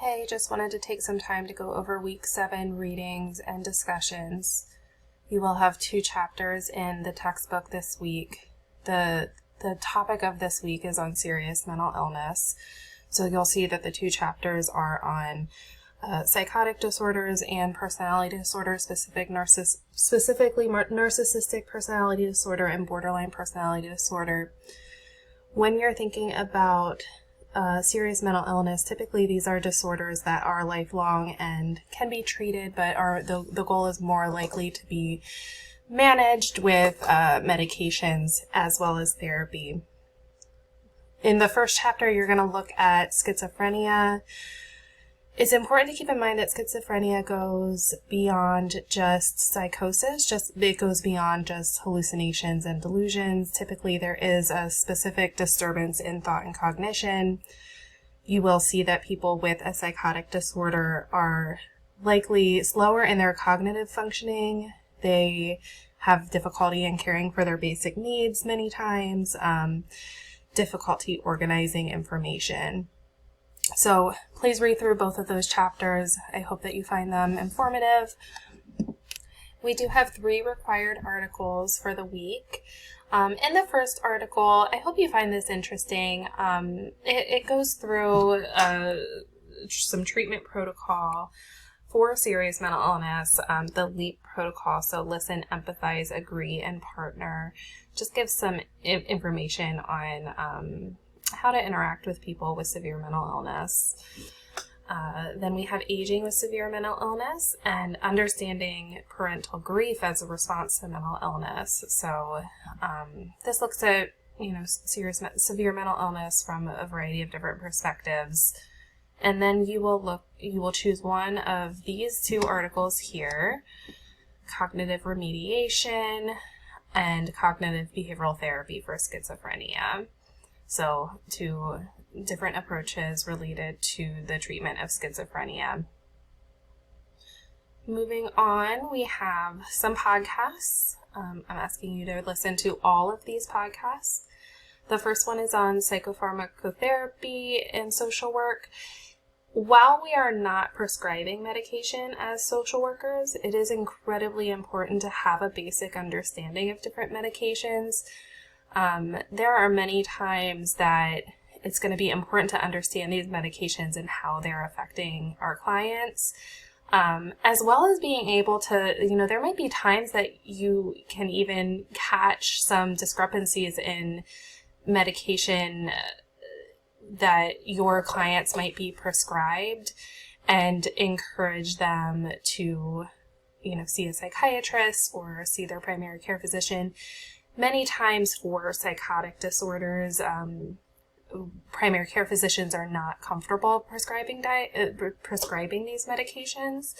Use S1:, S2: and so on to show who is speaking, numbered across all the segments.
S1: Hey, just wanted to take some time to go over week 7 readings and discussions. You will have 2 chapters in the textbook this week. The topic of this week is on serious mental illness. So you'll see that the 2 chapters are on psychotic disorders and personality disorder, specifically narcissistic personality disorder and borderline personality disorder. When you're thinking about serious mental illness, typically these are disorders that are lifelong and can be treated, but the goal is more likely to be managed with medications as well as therapy. In the first chapter, you're going to look at schizophrenia. It's important to keep in mind that schizophrenia goes beyond just psychosis, it goes beyond just hallucinations and delusions. Typically, there is a specific disturbance in thought and cognition. You will see that people with a psychotic disorder are likely slower in their cognitive functioning. They have difficulty in caring for their basic needs many times, difficulty organizing information. So please read through both of those chapters. I hope that you find them informative. We do have 3 required articles for the week. In the first article, I hope you find this interesting. It goes through some treatment protocol for serious mental illness, the LEAP protocol. So listen, empathize, agree, and partner. Just gives some information on how to interact with people with severe mental illness. Then we have aging with severe mental illness and understanding parental grief as a response to mental illness. So this looks at severe mental illness from a variety of different perspectives. And then you will choose one of these 2 articles here: cognitive remediation and cognitive behavioral therapy for schizophrenia. So 2 different approaches related to the treatment of schizophrenia. Moving on, we have some podcasts. I'm asking you to listen to all of these podcasts. The first one is on psychopharmacotherapy and social work. While we are not prescribing medication as social workers, it is incredibly important to have a basic understanding of different medications. There are many times that it's going to be important to understand these medications and how they're affecting our clients, as well as being able to, there might be times that you can even catch some discrepancies in medication that your clients might be prescribed and encourage them to, see a psychiatrist or see their primary care physician. Many times for psychotic disorders, primary care physicians are not comfortable prescribing these medications,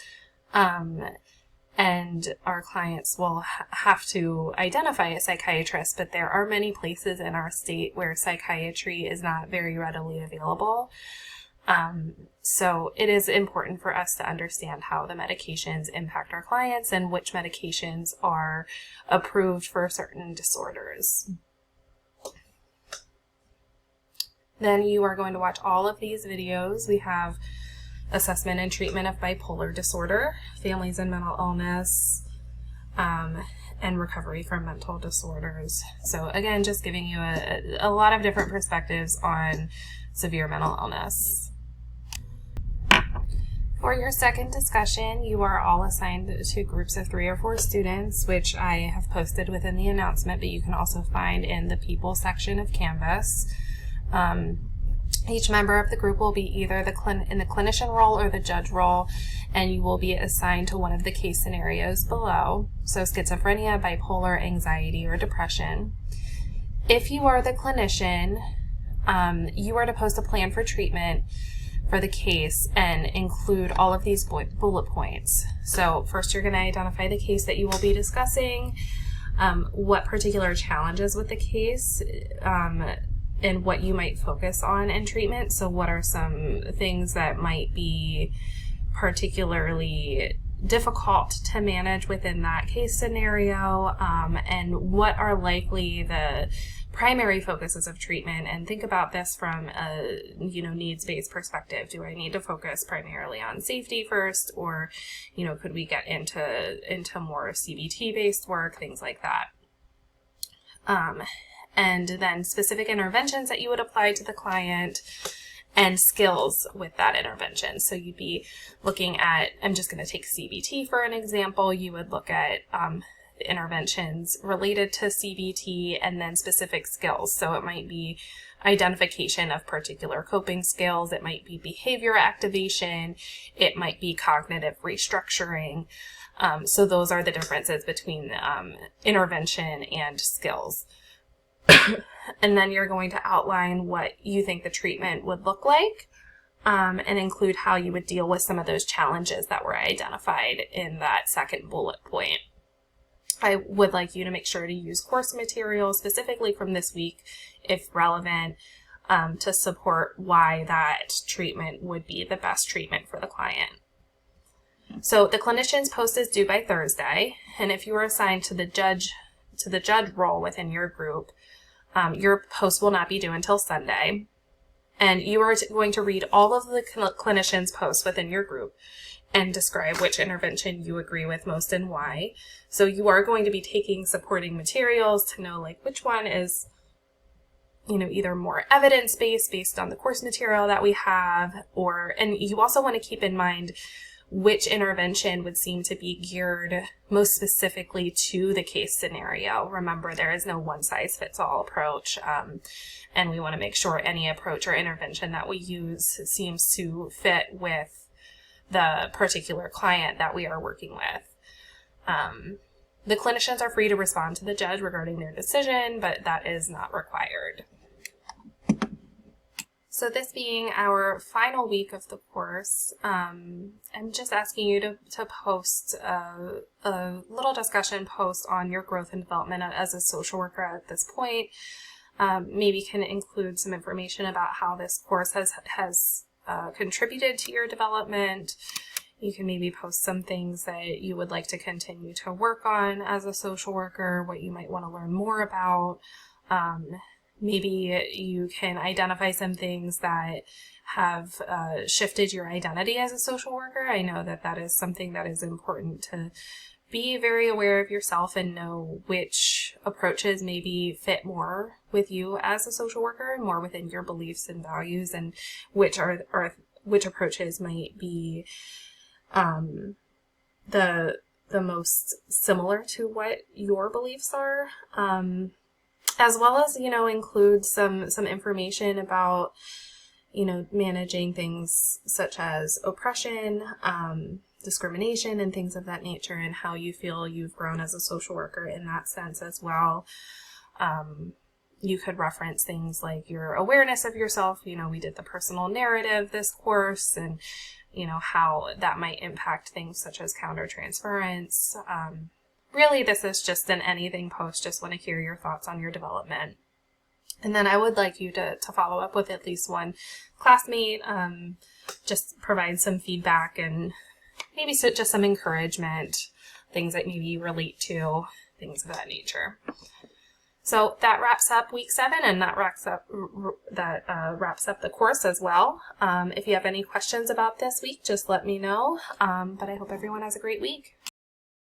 S1: and our clients will have to identify a psychiatrist, but there are many places in our state where psychiatry is not very readily available. So it is important for us to understand how the medications impact our clients and which medications are approved for certain disorders. Then you are going to watch all of these videos. We have assessment and treatment of bipolar disorder, families and mental illness, and recovery from mental disorders. So again, just giving you a lot of different perspectives on severe mental illness. For your second discussion, you are all assigned to groups of 3 or 4 students, which I have posted within the announcement, but you can also find in the people section of Canvas. Each member of the group will be either in the clinician role or the judge role, and you will be assigned to one of the case scenarios below. So schizophrenia, bipolar, anxiety, or depression. If you are the clinician, you are to post a plan for treatment for the case and include all of these bullet points. So first you're going to identify the case that you will be discussing, what particular challenges with the case, and what you might focus on in treatment. So what are some things that might be particularly difficult to manage within that case scenario, and what are likely the primary focuses of treatment, and think about this from a needs-based perspective. Do I need to focus primarily on safety first, or could we get into more CBT-based work, things like that. And then specific interventions that you would apply to the client, and skills with that intervention. So you'd be looking at, I'm just going to take CBT for an example, you would look at interventions related to CBT and then specific skills. So it might be identification of particular coping skills, it might be behavior activation, it might be cognitive restructuring. So those are the differences between intervention and skills. And then you're going to outline what you think the treatment would look like, and include how you would deal with some of those challenges that were identified in that second bullet point. I would like you to make sure to use course material specifically from this week, if relevant, to support why that treatment would be the best treatment for the client. So the clinician's post is due by Thursday, and if you are assigned to the judge role within your group, your post will not be due until Sunday, and you are going to read all of the clinician's posts within your group and describe which intervention you agree with most and why. So you are going to be taking supporting materials to know which one is either more evidence-based based on the course material that we have, and you also want to keep in mind which intervention would seem to be geared most specifically to the case scenario. Remember, there is no one-size-fits-all approach, and we want to make sure any approach or intervention that we use seems to fit with the particular client that we are working with. The clinicians are free to respond to the judge regarding their decision, but that is not required. So this being our final week of the course, I'm just asking you to post a little discussion post on your growth and development as a social worker at this point. Maybe can include some information about how this course has contributed to your development. You can maybe post some things that you would like to continue to work on as a social worker, what you might want to learn more about. Maybe you can identify some things that have shifted your identity as a social worker. I know that is something that is important to be very aware of yourself and know which approaches maybe fit more with you as a social worker, more within your beliefs and values, and which approaches might be the most similar to what your beliefs are. As well as, include some information about, managing things such as oppression, discrimination, and things of that nature, and how you feel you've grown as a social worker in that sense as well. You could reference things like your awareness of yourself. We did the personal narrative this course, and, how that might impact things such as countertransference. Really, this is just an anything post. Just want to hear your thoughts on your development. And then I would like you to follow up with at least one classmate, just provide some feedback and maybe just some encouragement, things that maybe you relate to, things of that nature. So that wraps up week 7, and that wraps up the course as well. If you have any questions about this week, just let me know. But I hope everyone has a great week.